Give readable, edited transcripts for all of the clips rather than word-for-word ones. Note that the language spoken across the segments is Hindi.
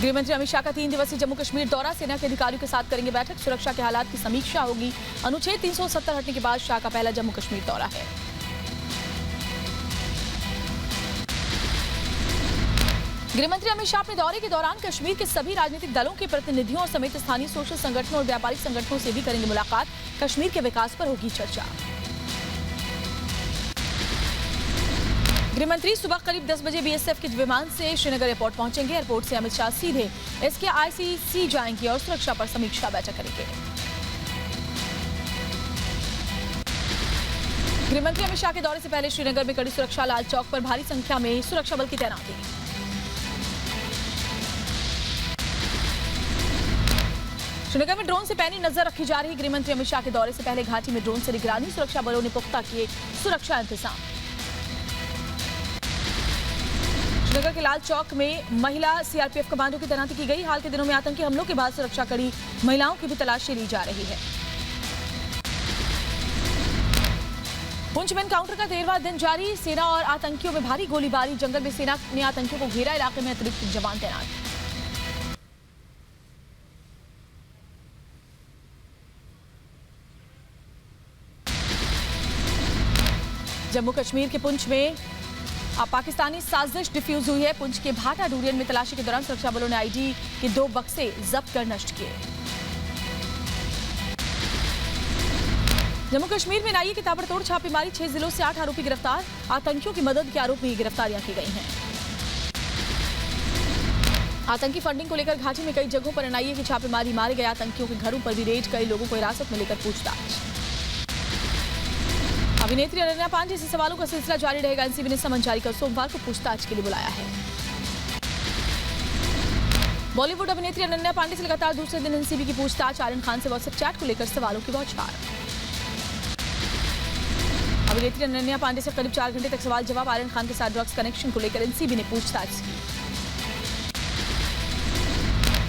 गृहमंत्री अमित शाह का 3 दिवसीय जम्मू कश्मीर दौरा, सेना के अधिकारियों के साथ करेंगे बैठक, सुरक्षा के हालात की समीक्षा होगी। अनुच्छेद 370 हटने के बाद शाह का पहला जम्मू कश्मीर दौरा है। गृहमंत्री अमित शाह अपने दौरे के दौरान कश्मीर के सभी राजनीतिक दलों के प्रतिनिधियों समेत स्थानीय सोशल संगठनों और व्यापारिक संगठनों से भी करेंगे मुलाकात। कश्मीर के विकास पर होगी चर्चा। गृहमंत्री सुबह करीब 10 बजे बीएसएफ के विमान से श्रीनगर एयरपोर्ट पहुंचेंगे। एयरपोर्ट से अमित शाह सीधे SKICC जाएंगे और सुरक्षा पर समीक्षा बैठक करेंगे। गृहमंत्री अमित शाह के दौरे से पहले श्रीनगर में कड़ी सुरक्षा, लाल चौक पर भारी संख्या में सुरक्षा बल की तैनाती। श्रीनगर में ड्रोन से पैनी नजर रखी जा रही। गृहमंत्री अमित शाह के दौरे से पहले घाटी में ड्रोन से निगरानी, सुरक्षा बलों ने पुख्ता किए सुरक्षा इंतजाम। श्रीनगर के लाल चौक में महिला CRPF कमांडो की तैनाती की गई। हाल के दिनों में आतंकी हमलों के बाद सुरक्षा कड़ी, महिलाओं की भी तलाशी ली जा रही है। पुंछ में एनकाउंटर का 13वां दिन जारी, सेना और आतंकियों में भारी गोलीबारी। जंगल में सेना ने आतंकियों को घेरा, इलाके में अतिरिक्त जवान तैनात। जम्मू कश्मीर के पुंछ में पाकिस्तानी साजिश डिफ्यूज हुई है। पुंछ के भाटा डूरियन में तलाशी के दौरान सुरक्षा बलों ने ID के 2 बक्से जब्त कर नष्ट किए। जम्मू कश्मीर में NIA की ताबड़तोड़ छापेमारी, 6 जिलों से 8 आरोपी गिरफ्तार। आतंकियों की मदद के आरोप में ये गिरफ्तारियां की गई हैं। आतंकी फंडिंग को लेकर घाटी में कई जगहों पर NIA की छापेमारी, मारे गए आतंकियों के घरों पर भी रेड, कई लोगों को हिरासत में लेकर पूछताछ। अभिनेत्री अनन्या पांडे से सवालों का सिलसिला जारी रहेगा। एनसीबी ने समन जारी कर सोमवार को पूछताछ के लिए बुलाया है। बॉलीवुड अभिनेत्री अनन्या पांडे से लगातार दूसरे दिन एनसीबी की पूछताछ। आर्यन खान से व्हाट्सएप चैट को लेकर सवालों की बौछार। अभिनेत्री अनन्या पांडे से करीब 4 घंटे तक सवाल जवाब। आर्यन खान के साथ ड्रग्स कनेक्शन को लेकर एनसीबी ने पूछताछ की।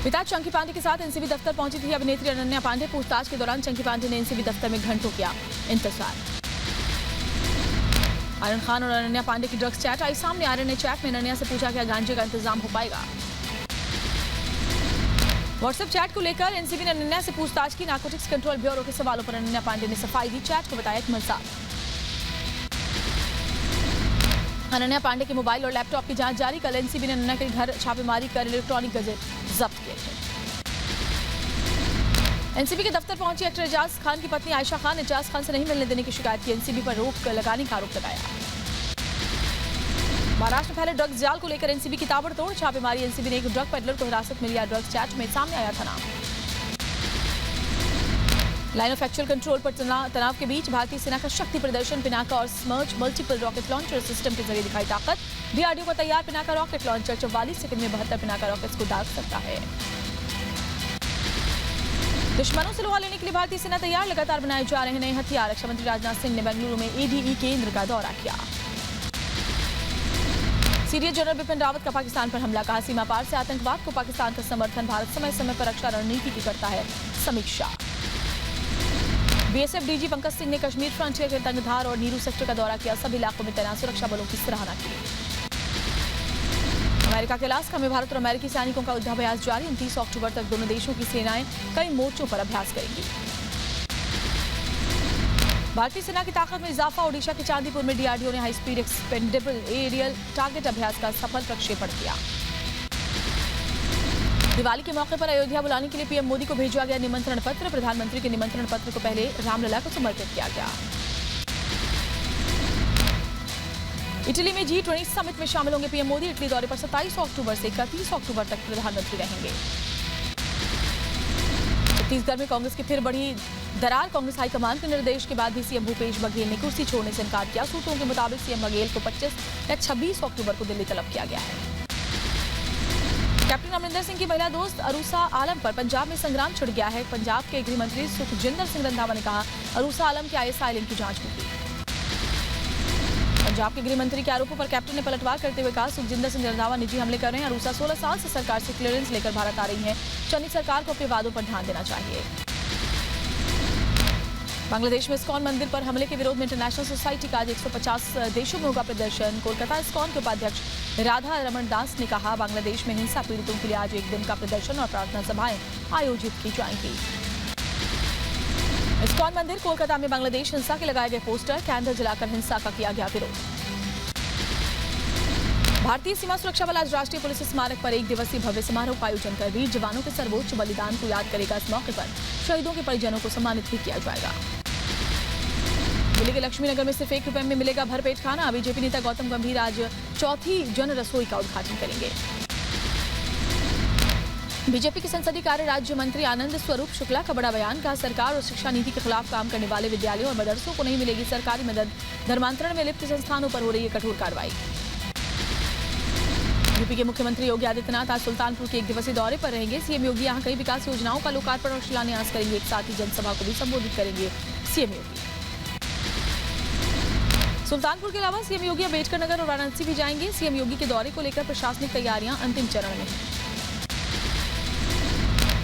पिता चंकी पांडे के साथ एनसीबी दफ्तर पहुंची थी अभिनेत्री अनन्या पांडे। पूछताछ के दौरान चंकी पांडे ने एनसीबी दफ्तर में घंटों किया इंतजार। आर्यन खान और अनन्या पांडे की ड्रग्स चैट आई सामने। आर्यन ने चैट में अनन्या से पूछा क्या गांजे का इंतजाम हो पाएगा। व्हाट्सएप चैट को लेकर एनसीबी ने अनन्या से पूछताछ की। नारकोटिक्स कंट्रोल ब्यूरो के सवालों पर अनन्या पांडे ने सफाई दी। चैट को बताया एक मजाक। अनन्या पांडे के मोबाइल और लैपटॉप की जांच जारी। कल एनसीबी ने अनन्या के घर छापेमारी कर इलेक्ट्रॉनिक गैजेट जब्त किए थे। एनसीबी के दफ्तर पहुंची एक्टर एजाज खान की पत्नी आयशा खान। एजाज खान से नहीं मिलने देने की शिकायत की। एनसीबी पर रोक लगाने का आरोप लगाया। महाराष्ट्र में फैले ड्रग्स जाल को लेकर एनसीबी की ताबड़तोड़ छापेमारी। एनसीबी ने एक ड्रग पेडलर को हिरासत में लिया। ड्रग्स चैट में सामने आया था नाम। लाइन ऑफ एक्चुअल कंट्रोल पर तनाव के बीच भारतीय सेना का शक्ति प्रदर्शन। पिनाका और स्मर्च मल्टीपल रॉकेट लॉन्चर सिस्टम के जरिए दिखाई ताकत। DRDO का तैयार पिनाका रॉकेट लॉन्चर 44 सेकंड में 72 पिनाका रॉकेट्स को दाग सकता है। दुश्मनों से लोहा लेने के लिए भारतीय सेना तैयार। लगातार बनाए जा रहे नए हथियार। रक्षा मंत्री राजनाथ सिंह ने बेंगलुरु में ADE केंद्र का दौरा किया। सीडीएस जनरल बिपिन रावत का पाकिस्तान पर हमला, कहा सीमा पार से आतंकवाद को पाकिस्तान का समर्थन। भारत समय समय पर रक्षा रणनीति की करता है समीक्षा। BSF DG पंकज सिंह ने कश्मीर फ्रंटियर के तंगधार और नीरू सेक्टर का दौरा किया। सभी इलाकों में तैनात सुरक्षा बलों की सराहना की। अमेरिका के अलास्का में भारत और अमेरिकी सैनिकों का युद्धाभ्यास जारी। 29 अक्टूबर तक दोनों देशों की सेनाएं कई मोर्चों पर अभ्यास करेंगी। भारतीय सेना की ताकत में इजाफा। ओडिशा के चांदीपुर में DRDO ने high speed expendable aerial target अभ्यास का सफल प्रक्षेपण किया। दिवाली के मौके पर अयोध्या बुलाने के लिए पीएम मोदी को भेजा गया निमंत्रण पत्र। प्रधानमंत्री के निमंत्रण पत्र को पहले रामलला को समर्पित किया गया। इटली में G20 समिट में शामिल होंगे पीएम मोदी। इटली दौरे पर 27 अक्टूबर से 31 अक्टूबर तक प्रधानमंत्री रहेंगे। छत्तीसगढ़ में कांग्रेस की फिर बढ़ी दरार। कांग्रेस हाईकमान के निर्देश के बाद भी सीएम भूपेश बघेल ने कुर्सी छोड़ने से इनकार किया। सूत्रों के मुताबिक सीएम बघेल को 25 या 26 अक्टूबर को दिल्ली तलब किया गया है। कैप्टन अमरिंदर सिंह की महिला दोस्त अरूसा आलम पर पंजाब में संग्राम छिड़ गया है। पंजाब के गृह मंत्री सुखजिंदर सिंह रंधावा ने कहा अरूसा आलम के ISI लिंक की जांच होगी। पंजाब के गृह मंत्री के आरोपों पर कैप्टन ने पलटवार करते हुए कहा सुखजिंदर सिंह रंधावा निजी हमले कर रहे हैं। अरूसा 16 साल से सरकार से क्लियरेंस लेकर भारत आ रही है। चन्नी सरकार को अपने वादों पर ध्यान देना चाहिए। बांग्लादेश में इस्कॉन मंदिर पर हमले के विरोध में इंटरनेशनल सोसाइटी का आज 150 देशों में होगा प्रदर्शन। कोलकाता इस्कॉन के उपाध्यक्ष राधा रमन दास ने कहा, बांग्लादेश में हिंसा पीड़ितों के लिए आज एक दिन का प्रदर्शन और प्रार्थना सभाएं आयोजित की जाएंगी। इस्कॉन मंदिर कोलकाता में बांग्लादेश हिंसा के लगाए गए पोस्टर, कैंडल जलाकर हिंसा का किया गया विरोध। भारतीय सीमा सुरक्षा बल आज राष्ट्रीय पुलिस स्मारक पर एक दिवसीय भव्य समारोह का आयोजन कर वीर जवानों के सर्वोच्च बलिदान को याद करेगा। इस मौके पर शहीदों के परिजनों को सम्मानित भी किया जाएगा। दिल्ली के लक्ष्मी नगर में सिर्फ ₹1 में मिलेगा भरपेट खाना। बीजेपी नेता गौतम गंभीर आज चौथी जन रसोई का उद्घाटन करेंगे। बीजेपी के संसदीय कार्य राज्य मंत्री आनंद स्वरूप शुक्ला का बड़ा बयान, कहा सरकार और शिक्षा नीति के खिलाफ काम करने वाले विद्यालयों और मदरसों को नहीं मिलेगी सरकारी मदद। धर्मांतरण में लिप्त संस्थानों पर हो रही है कठोर कार्रवाई। यूपी के मुख्यमंत्री योगी आदित्यनाथ आज सुल्तानपुर के एक दिवसीय दौरे पर रहेंगे। सीएम योगी यहां कई विकास योजनाओं का लोकार्पण और शिलान्यास करेंगे। एक साथ ही जनसभा को भी संबोधित करेंगे सीएम योगी। सुल्तानपुर के अलावा सीएम योगी अम्बेडकर नगर और वाराणसी भी जाएंगे। सीएम योगी के दौरे को लेकर प्रशासनिक तैयारियां अंतिम चरण में हैं।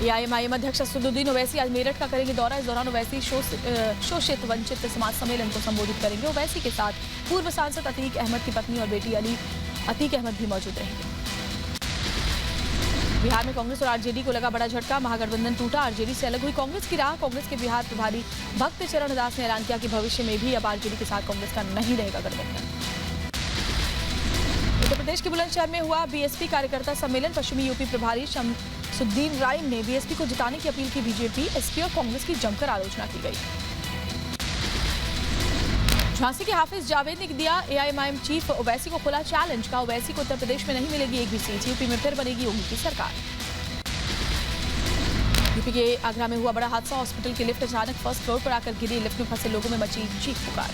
एआईएमआईएम अध्यक्ष असदुद्दीन ओवैसी आज मेरठ का करेंगे दौरा। इस दौरान ओवैसी शोषित वंचित समाज सम्मेलन को संबोधित करेंगे। ओवैसी के साथ पूर्व सांसद अतीक अहमद की पत्नी और बेटी अतीक अहमद भी मौजूद रहेंगे। बिहार में कांग्रेस और आरजेडी को लगा बड़ा झटका, महागठबंधन टूटा, आरजेडी से अलग हुई कांग्रेस की राह। कांग्रेस के बिहार प्रभारी भक्त चरण दास ने ऐलान किया कि भविष्य में भी अब आरजेडी के साथ कांग्रेस का नहीं रहेगा गठबंधन। उत्तर प्रदेश के बुलंदशहर में हुआ बीएसपी कार्यकर्ता सम्मेलन। पश्चिमी यूपी प्रभारी शमसुद्दीन राय ने बीएसपी को जिताने की अपील की। बीजेपी, एसपी और कांग्रेस की जमकर आलोचना की गई। झांसी के हाफिज जावेद ने दिया एआईएमआईएम चीफ ओवैसी को खुला चैलेंज, का ओवैसी को उत्तर प्रदेश में नहीं मिलेगी एक भी सीट, यूपी में फिर बनेगी योगी की सरकार। यूपी के आगरा में हुआ बड़ा हादसा, हॉस्पिटल की लिफ्ट अचानक फर्स्ट फ्लोर पर आकर गिरी। लिफ्ट में फंसे लोगों में मची चीख पुकार।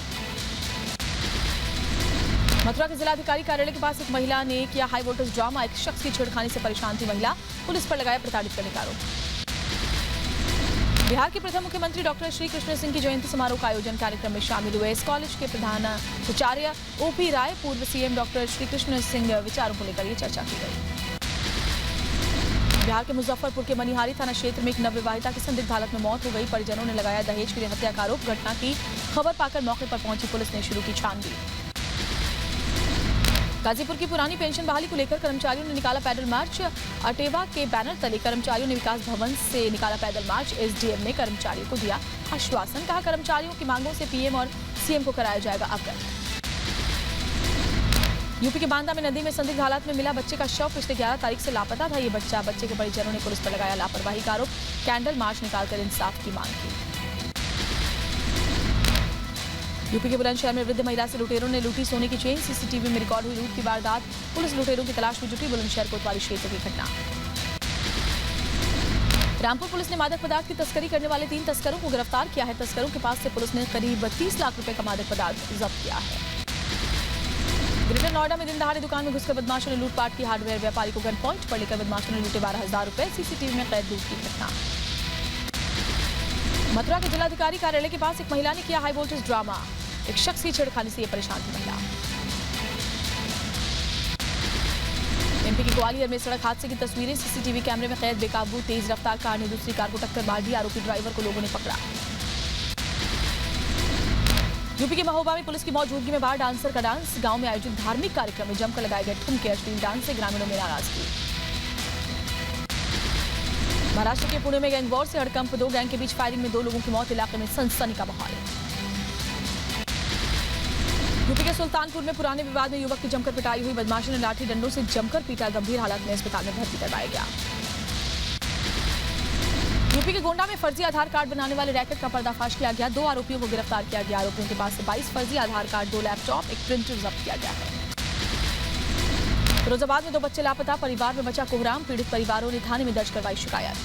मथुरा के जिलाधिकारी कार्यालय के पास एक महिला ने किया हाई वोल्टेज ड्रामा। एक शख्स की छेड़खानी से परेशान थी महिला, पुलिस पर लगाया प्रताड़ित करने का आरोप। बिहार के प्रथम मुख्यमंत्री डॉक्टर श्री कृष्ण सिंह की जयंती समारोह का आयोजन कार्यक्रम में शामिल हुए। इस कॉलेज के प्रधानाचार्य ओपी राय, पूर्व सीएम डॉक्टर श्री कृष्ण सिंह विचारों को लेकर ये चर्चा की गई। बिहार के मुजफ्फरपुर के मनिहारी थाना क्षेत्र में एक नवविवाहिता की संदिग्ध हालत में मौत हो गई। परिजनों ने लगाया दहेज के लिए हत्या का आरोप। घटना की खबर पाकर मौके पर पहुंची पुलिस ने शुरू की छानबीन। गाजीपुर की पुरानी पेंशन बहाली को लेकर कर्मचारियों ने निकाला पैदल मार्च। अटेवा के बैनर तले कर्मचारियों ने विकास भवन से निकाला पैदल मार्च। एसडीएम ने कर्मचारियों को दिया आश्वासन, कहा कर्मचारियों की मांगों से पीएम और सीएम को कराया जाएगा अवगत। यूपी के बांदा में नदी में संदिग्ध हालत में मिला बच्चे का शव। पिछले 11 तारीख से लापता था ये बच्चा। बच्चे के परिजनों ने पुलिस पर लगाया लापरवाही का आरोप। कैंडल मार्च निकालकर इंसाफ की मांग की। यूपी के बुलंदशहर में वृद्ध महिला से लुटेरों ने लूटी सोने की चेन। सीसीटीवी में रिकॉर्ड हुई लूट की वारदात। पुलिस लुटेरों की तलाश में जुटी। बुलंदशहर कोतवाली क्षेत्र की घटना। रामपुर पुलिस ने मादक पदार्थ की तस्करी करने वाले 3 तस्करों को गिरफ्तार किया है। तस्करों के पास से पुलिस ने करीब 30 लाख रुपए का मादक पदार्थ जब्त किया है। ग्रेटर नोएडा में दिन दहाड़े दुकान में घुसकर बदमाशों ने लूटपाट की। हार्डवेयर व्यापारी को गन पॉइंट पर लेकर बदमाशों ने लूटे 12,000 रुपए। सीसीटीवी में कैद लूट की घटना। मथुरा के जिलाधिकारी कार्यालय के पास एक महिला ने किया हाई वोल्टेज ड्रामा। एक शख्स की छेड़खानी से ये परेशान थी महिला। एमपी के ग्वालियर में सड़क हादसे की तस्वीरें। सीसीटीवी कैमरे में कैद बेकाबू तेज रफ्तार कार ने दूसरी कार को टक्कर मार दी। आरोपी ड्राइवर को लोगों ने पकड़ा। यूपी के महोबा में पुलिस की मौजूदगी में बार डांसर का डांस। गांव में आयोजित धार्मिक कार्यक्रम में जमकर लगाए गए ठुमके। अश्लील डांस से ग्रामीणों में नाराजगी। महाराष्ट्र के पुणे में गैंग वॉर से हड़कंप। 2 गैंग के बीच फायरिंग में 2 लोगों की मौत। इलाके में सनसनी का माहौल। यूपी के सुल्तानपुर में पुराने विवाद में युवक की जमकर पिटाई हुई। बदमाशों ने लाठी डंडों से जमकर पीटा। गंभीर हालत में अस्पताल में भर्ती करवाया गया। यूपी के गोंडा में फर्जी आधार कार्ड बनाने वाले रैकेट का पर्दाफाश किया गया। 2 आरोपियों को गिरफ्तार किया गया। आरोपियों के पास से 22 फर्जी आधार कार्ड, 2 लैपटॉप, एक प्रिंटर जब्त किया गया है। फिरोजाबाद में 2 बच्चे लापता। परिवार में मचा कोहराम। पीड़ित परिवारों ने थाने में दर्ज करवाई शिकायत।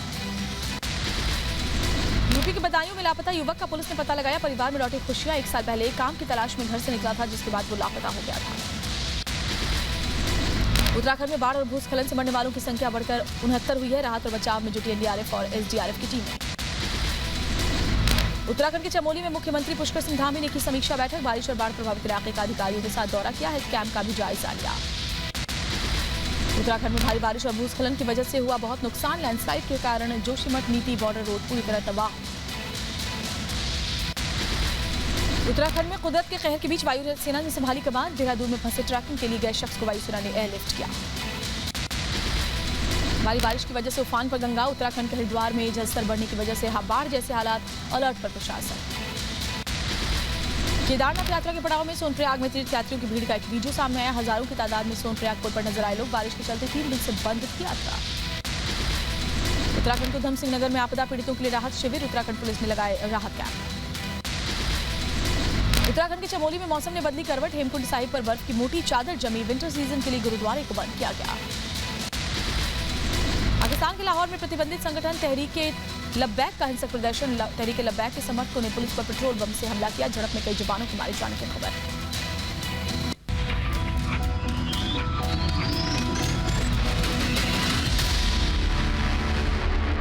यूपी के बदायूं में लापता युवक का पुलिस ने पता लगाया। परिवार में लौटी खुशियां। 1 साल पहले काम की तलाश में घर से निकला था, जिसके बाद वो लापता हो गया था। उत्तराखंड में बाढ़ और भूस्खलन से मरने वालों की संख्या बढ़कर 69 हुई है। राहत और बचाव में जुटी एनडीआरएफ और एसडीआरएफ की टीमें। उत्तराखंड के चमोली में मुख्यमंत्री पुष्कर सिंह धामी ने की समीक्षा बैठक। बारिश और बाढ़ प्रभावित इलाके का अधिकारियों के साथ दौरा किया। हेल्थ कैंप का भी जायजा लिया। उत्तराखंड में भारी बारिश और भूस्खलन की वजह से हुआ बहुत नुकसान। लैंडस्लाइड के कारण जोशीमठ नीति बॉर्डर रोड पूरी तरह तबाह। उत्तराखंड में कुदरत के कहर के बीच वायुसेना ने संभाली कमान। देहरादून में फंसे ट्रैकिंग के लिए गए शख्स को वायुसेना ने एयरलिफ्ट किया। भारी बारिश की वजह से उफान पर गंगा। उत्तराखंड के हरिद्वार में जलस्तर बढ़ने की वजह से बाढ़ जैसे हालात, अलर्ट पर प्रशासन। केदारनाथ यात्रा के पड़ाव में सोनप्रयाग में तीर्थयात्रियों की भीड़ का एक वीडियो सामने आया। हजारों की तादाद में सोनप्रयाग पुल पर नजर आए लोग। बारिश के चलते 3 दिन से बंद थी यात्रा। उत्तराखंड के उधम सिंह नगर में आपदा पीड़ितों के लिए राहत शिविर। उत्तराखंड पुलिस ने लगाए राहत कैंप। उत्तराखंड के चमोली में मौसम ने बदली करवट। हेमकुंड साहिब पर बर्फ की मोटी चादर जमी। विंटर सीजन के लिए गुरुद्वारे को बंद किया गया। पाकिस्तान के लाहौर में प्रतिबंधित संगठन तहरीक-ए-लब्बैक का हिंसक प्रदर्शन। तहरीक-ए-लब्बैक के समर्थकों ने पुलिस पर पेट्रोल बम से हमला किया। झड़प में कई जवानों के मारे जाने की खबर।